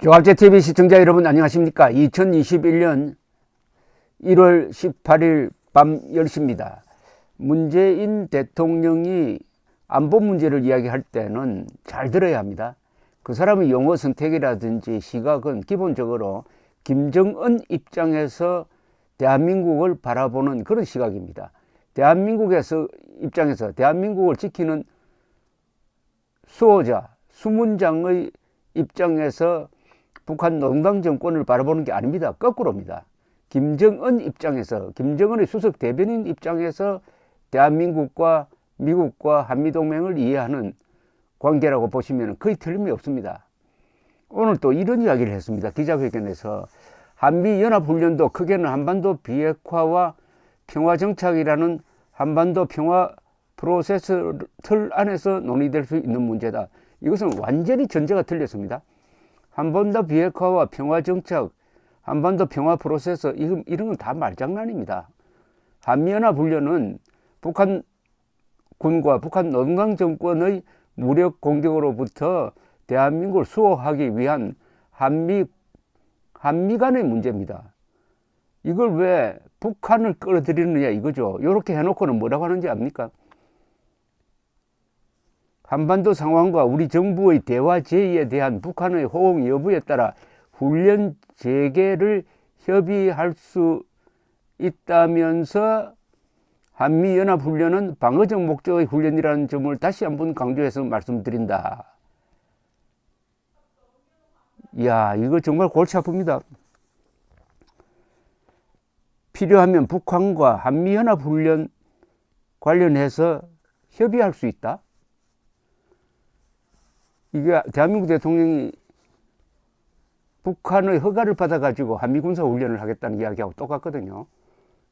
교합제TV 시청자 여러분 안녕하십니까. 2021년 1월 18일 밤 10시입니다. 문재인 대통령이 안보 문제를 이야기할 때는 잘 들어야 합니다. 그 사람의 용어 선택이라든지 시각은 기본적으로 김정은 입장에서 대한민국을 바라보는 그런 시각입니다. 대한민국에서 입장에서 대한민국을 지키는 수호자, 수문장의 입장에서 북한 노동당 정권을 바라보는 게 아닙니다. 거꾸로입니다. 김정은 입장에서, 김정은의 수석 대변인 입장에서 대한민국과 미국과 한미동맹을 이해하는 관계라고 보시면 거의 틀림이 없습니다. 오늘 또 이런 이야기를 했습니다. 기자회견에서 한미연합훈련도 크게는 한반도 비핵화와 평화정착이라는 한반도 평화 프로세스 틀 안에서 논의될 수 있는 문제다. 이것은 완전히 전제가 틀렸습니다. 한반도 비핵화와 평화정착, 한반도 평화 프로세스 이런 건 다 말장난입니다. 한미연합훈련은 북한군과 북한 노동당 정권의 무력 공격으로부터 대한민국을 수호하기 위한 한미 간의 문제입니다. 이걸 왜 북한을 끌어들이느냐 이거죠. 이렇게 해놓고는 뭐라고 하는지 압니까? 한반도 상황과 우리 정부의 대화 제의에 대한 북한의 호응 여부에 따라 훈련 재개를 협의할 수 있다면서 한미연합훈련은 방어적 목적의 훈련이라는 점을 다시 한번 강조해서 말씀드린다. 이야, 이거 정말 골치 아픕니다. 필요하면 북한과 한미연합훈련 관련해서 협의할 수 있다. 이게 대한민국 대통령이 북한의 허가를 받아가지고 한미군사훈련을 하겠다는 이야기하고 똑같거든요.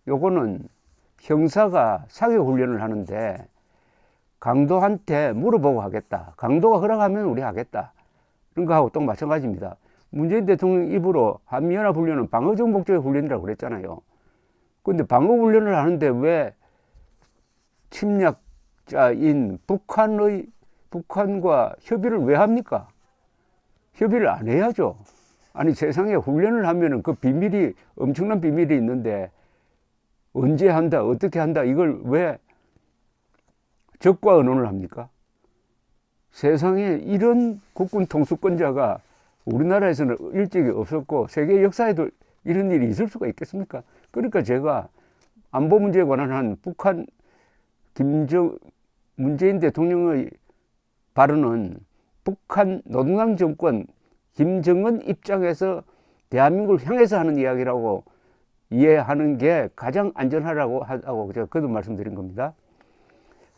요거는 형사가 사격훈련을 하는데 강도한테 물어보고 하겠다. 강도가 허락하면 우리 하겠다. 그런 거하고 또 마찬가지입니다. 문재인 대통령 입으로 한미연합훈련은 방어적 목적의 훈련이라고 그랬잖아요. 그런데 방어훈련을 하는데 왜 침략자인 북한과 협의를 왜 합니까? 협의를 안 해야죠. 아니 세상에 훈련을 하면은 그 비밀이 엄청난 비밀이 있는데 언제 한다 어떻게 한다 이걸 왜 적과 의논을 합니까? 세상에 이런 국군 통수권자가 우리나라에서는 일찍이 없었고 세계 역사에도 이런 일이 있을 수가 있겠습니까? 그러니까 제가 안보 문제에 관한 한 북한 문재인 대통령의 발언은 북한 노동당 정권 김정은 입장에서 대한민국을 향해서 하는 이야기라고 이해하는 게 가장 안전하라고 하고 제가 거듭 말씀드린 겁니다.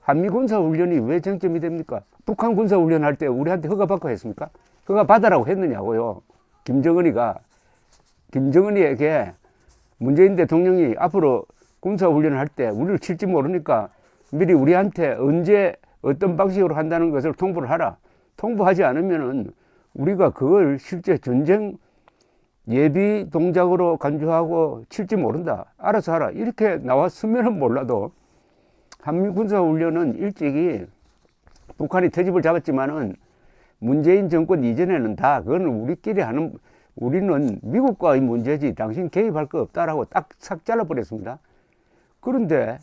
한미 군사훈련이 왜 쟁점이 됩니까? 북한 군사훈련 할 때 우리한테 허가 받고 했습니까? 허가 받으라고 했느냐고요. 김정은이에게 문재인 대통령이 앞으로 군사훈련을 할 때 우리를 칠지 모르니까 미리 우리한테 언제 어떤 방식으로 한다는 것을 통보를 하라. 통보하지 않으면은 우리가 그걸 실제 전쟁 예비 동작으로 간주하고 칠지 모른다. 알아서 하라. 이렇게 나왔으면 몰라도 한미 군사훈련은 일찍이 북한이 터집을 잡았지만은 문재인 정권 이전에는 다 그거는 우리끼리 하는 우리는 미국과의 문제지 당신 개입할 거 없다라고 딱 삭 잘라버렸습니다. 그런데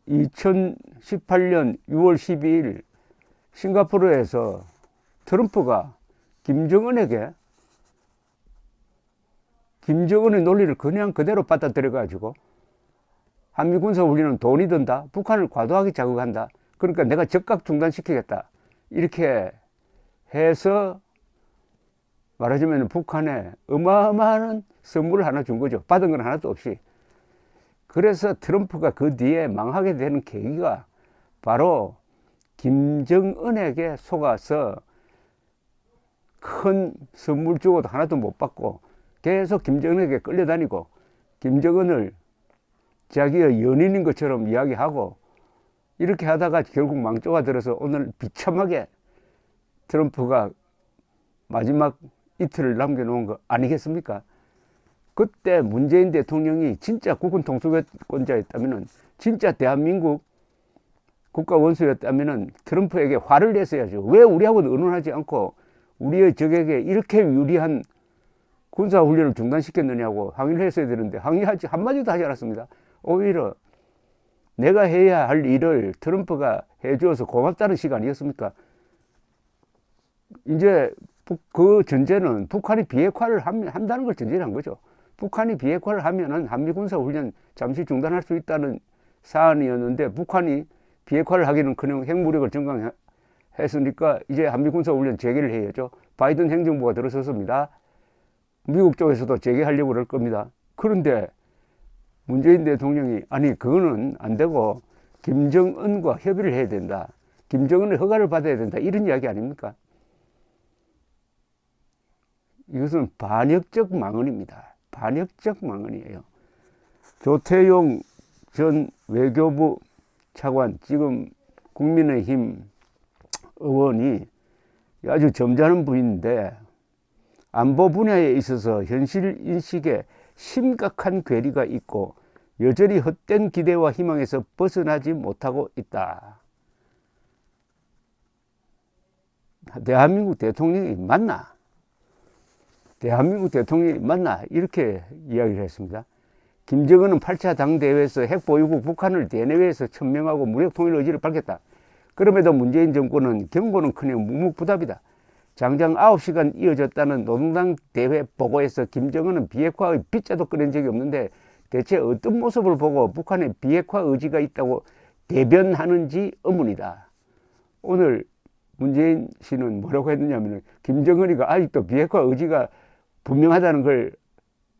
2018년 6월 12일 싱가포르에서 트럼프가 김정은의 논리를 그냥 그대로 받아들여 가지고 한미 군사훈련은 돈이 든다. 북한을 과도하게 자극한다. 그러니까 내가 즉각 중단시키겠다. 이렇게 해서 말하자면 북한에 어마어마한 선물을 하나 준 거죠. 받은 건 하나도 없이. 그래서 트럼프가 그 뒤에 망하게 되는 계기가 바로 김정은에게 속아서 큰 선물 주고도 하나도 못 받고 계속 김정은에게 끌려다니고 김정은을 자기의 연인인 것처럼 이야기하고 이렇게 하다가 결국 망조가 들어서 오늘 비참하게 트럼프가 마지막 이틀을 남겨놓은 거 아니겠습니까? 그때 문재인 대통령이 진짜 국군 통수권자였다면 진짜 대한민국 국가 원수였다면 트럼프에게 화를 냈어야죠. 왜 우리하고는 의논하지 않고 우리의 적에게 이렇게 유리한 군사훈련을 중단시켰느냐고 항의를 했어야 되는데 항의하지 한마디도 하지 않았습니다. 오히려 내가 해야 할 일을 트럼프가 해주어서 고맙다는 시간이었습니까? 이제 그 전제는 북한이 비핵화를 한다는 걸 전제로 한 거죠. 북한이 비핵화를 하면은 한미 군사훈련 잠시 중단할 수 있다는 사안이었는데 북한이 비핵화를 하기는커녕 핵무력을 증강했으니까 이제 한미 군사훈련 재개를 해야죠. 바이든 행정부가 들어섰습니다. 미국 쪽에서도 재개하려고 그럴 겁니다. 그런데 문재인 대통령이 아니 그거는 안 되고 김정은과 협의를 해야 된다. 김정은의 허가를 받아야 된다. 이런 이야기 아닙니까? 이것은 반역적 망언입니다. 반역적 망언이에요. 조태용 전 외교부 차관, 지금 국민의힘 의원이 아주 점잖은 분인데 안보 분야에 있어서 현실 인식에 심각한 괴리가 있고 여전히 헛된 기대와 희망에서 벗어나지 못하고 있다. 대한민국 대통령이 맞나? 대한민국 대통령이 맞나? 이렇게 이야기를 했습니다. 김정은은 8차 당대회에서 핵보유국 북한을 대내외에서 천명하고 무력통일 의지를 밝혔다. 그럼에도 문재인 정권은 경고는커녕 묵묵부답이다. 장장 9시간 이어졌다는 노동당 대회 보고에서 김정은은 비핵화의 빗자도 꺼낸 적이 없는데 대체 어떤 모습을 보고 북한의 비핵화 의지가 있다고 대변하는지 의문이다. 오늘 문재인 씨는 뭐라고 했느냐면 김정은이가 아직도 비핵화 의지가 분명하다는 걸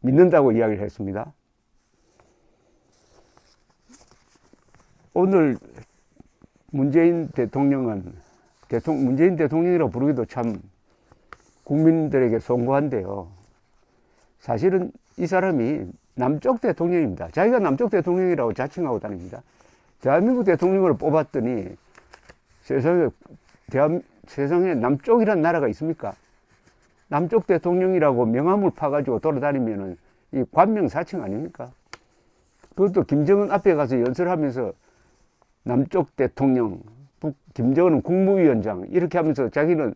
믿는다고 이야기를 했습니다. 오늘 문재인 대통령은 문재인 대통령이라고 부르기도 참 국민들에게 송구한데요. 사실은 이 사람이 남쪽 대통령입니다. 자기가 남쪽 대통령이라고 자칭하고 다닙니다. 대한민국 대통령을 뽑았더니 세상에 남쪽이란 나라가 있습니까? 남쪽 대통령이라고 명함을 파가지고 돌아다니면은 이 관명사칭 아닙니까? 그것도 김정은 앞에 가서 연설하면서 남쪽 대통령, 김정은은 국무위원장 이렇게 하면서 자기는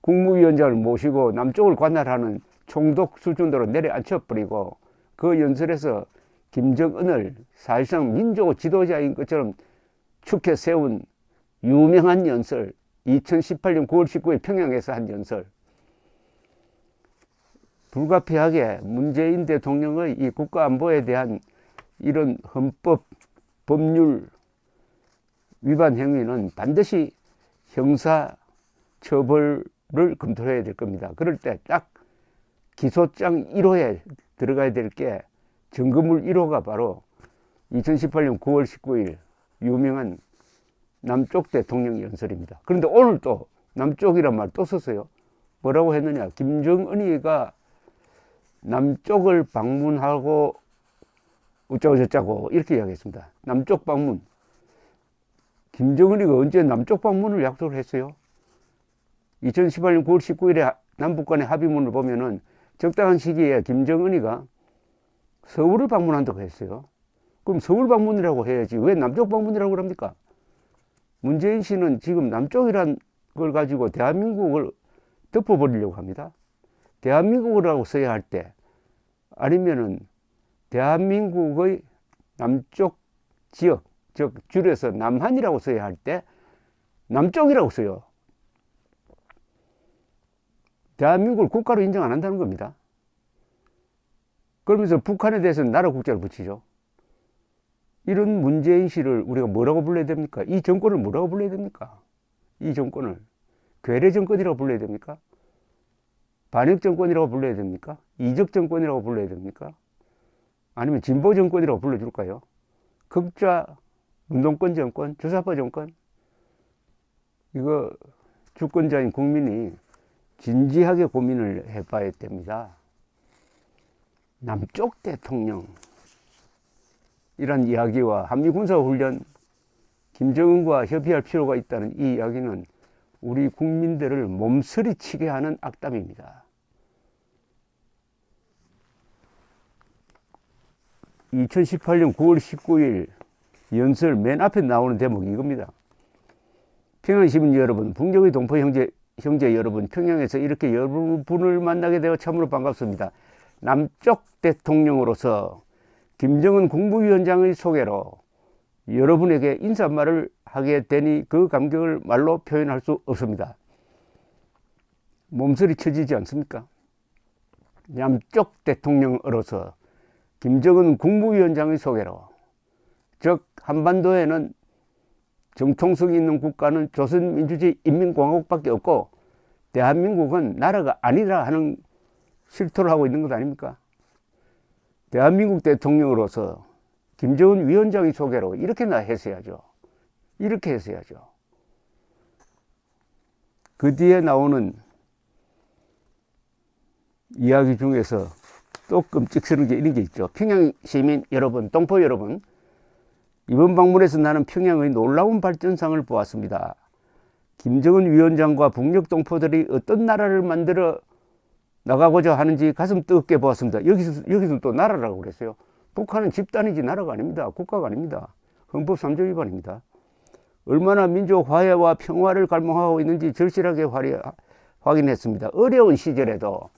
국무위원장을 모시고 남쪽을 관할하는 총독 수준으로 내려앉혀버리고 그 연설에서 김정은을 사실상 민족 지도자인 것처럼 축해 세운 유명한 연설, 2018년 9월 19일 평양에서 한 연설. 불가피하게 문재인 대통령의 이 국가안보에 대한 이런 헌법, 법률 위반 행위는 반드시 형사 처벌을 검토해야 될 겁니다. 그럴 때 딱 기소장 1호에 들어가야 될 게 증거물 1호가 바로 2018년 9월 19일 유명한 남쪽 대통령 연설입니다. 그런데 오늘 또 남쪽이란 말 또 썼어요. 뭐라고 했느냐? 김정은이가 남쪽을 방문하고 어쩌고 저쩌고 이렇게 이야기했습니다. 남쪽 방문. 김정은이가 언제 남쪽 방문을 약속을 했어요? 2018년 9월 19일에 남북 간의 합의문을 보면은 적당한 시기에 김정은이가 서울을 방문한다고 했어요. 그럼 서울 방문이라고 해야지 왜 남쪽 방문이라고 그럽니까? 문재인 씨는 지금 남쪽이란 걸 가지고 대한민국을 덮어버리려고 합니다. 대한민국이라고 써야 할 때 아니면은 대한민국의 남쪽 지역, 즉 줄여서 남한이라고 써야 할 때 남쪽이라고 써요. 대한민국을 국가로 인정 안 한다는 겁니다. 그러면서 북한에 대해서는 나라 국자를 붙이죠. 이런 문재인 씨를 우리가 뭐라고 불러야 됩니까? 이 정권을 뭐라고 불러야 됩니까? 이 정권을 괴뢰 정권이라고 불러야 됩니까? 반역 정권이라고 불러야 됩니까? 이적 정권이라고 불러야 됩니까? 아니면 진보 정권이라고 불러줄까요? 극좌 운동권 정권, 주사파 정권? 이거 주권자인 국민이 진지하게 고민을 해봐야 됩니다. 남쪽 대통령 이란 이야기와 한미군사훈련 김정은과 협의할 필요가 있다는 이 이야기는 우리 국민들을 몸서리치게 하는 악담입니다. 2018년 9월 19일 연설 맨 앞에 나오는 대목이 이겁니다. 평양시민 여러분, 북녘의 동포 형제 형제 여러분, 평양에서 이렇게 여러분을 만나게 되어 참으로 반갑습니다. 남쪽 대통령으로서 김정은 국무위원장의 소개로 여러분에게 인사말을 하게 되니 그 감격을 말로 표현할 수 없습니다. 몸서리 쳐지지 않습니까? 남쪽 대통령으로서 김정은 국무위원장의 소개로, 즉 한반도에는 정통성이 있는 국가는 조선민주주의 인민공화국밖에 없고 대한민국은 나라가 아니라 하는 실토를 하고 있는 것 아닙니까? 대한민국 대통령으로서 김정은 위원장의 소개로 이렇게나 했어야죠. 이렇게 했어야죠. 그 뒤에 나오는 이야기 중에서 또 끔찍스러운 게 이런 게 있죠. 평양 시민 여러분, 동포 여러분, 이번 방문에서 나는 평양의 놀라운 발전상을 보았습니다. 김정은 위원장과 북녘 동포들이 어떤 나라를 만들어 나가고자 하는지 가슴 뜨겁게 보았습니다. 여기서 또 나라라고 그랬어요. 북한은 집단이지 나라가 아닙니다. 국가가 아닙니다. 헌법 3조 위반입니다. 얼마나 민족 화해와 평화를 갈망하고 있는지 절실하게 확인했습니다. 어려운 시절에도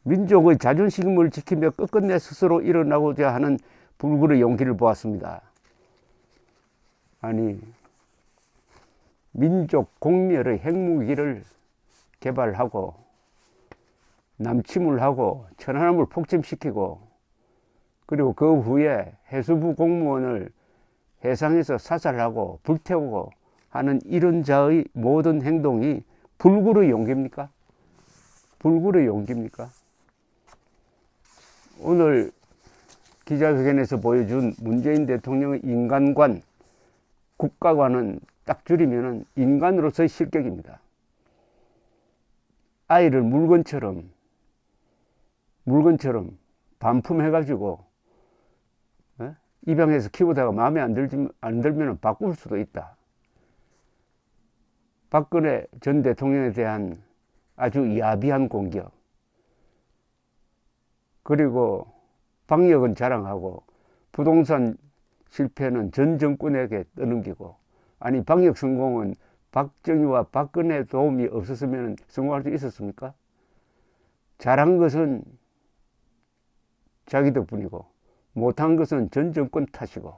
민족의 자존심을 지키며 끝끝내 스스로 일어나고자 하는 불굴의 용기를 보았습니다. 아니, 민족 공멸의 핵무기를 개발하고 남침을 하고 천안함을 폭침시키고 그리고 그 후에 해수부 공무원을 해상에서 사살하고 불태우고 하는 이런 자의 모든 행동이 불굴의 용기입니까? 불굴의 용기입니까? 오늘 기자회견에서 보여준 문재인 대통령의 인간관, 국가관은 딱 줄이면 인간으로서의 실격입니다. 아이를 물건처럼 반품해가지고 입양해서 키우다가 마음에 안 들면 바꿀 수도 있다. 박근혜 전 대통령에 대한 아주 야비한 공격, 그리고 방역은 자랑하고 부동산 실패는 전 정권에게 떠넘기고, 아니 방역 성공은 박정희와 박근혜 도움이 없었으면 성공할 수 있었습니까? 잘한 것은 자기 덕분이고 못한 것은 전 정권 탓이고,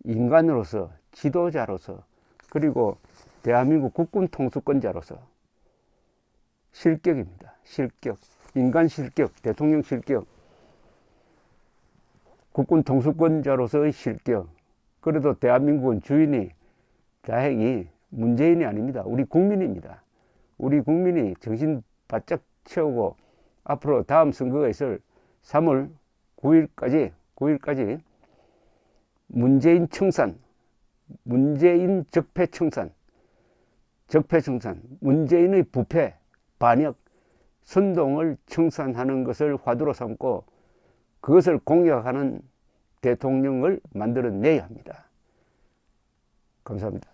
인간으로서, 지도자로서, 그리고 대한민국 국군 통수권자로서 실격입니다. 실격. 인간 실격, 대통령 실격, 국군 통수권자로서의 실격. 그래도 대한민국은 주인이 다행히 문재인이 아닙니다. 우리 국민입니다. 우리 국민이 정신 바짝 채우고 앞으로 다음 선거가 있을 3월 9일까지 문재인 청산, 문재인 적폐청산, 문재인의 부패, 반역, 선동을 청산하는 것을 화두로 삼고 그것을 공약하는 대통령을 만들어내야 합니다. 감사합니다.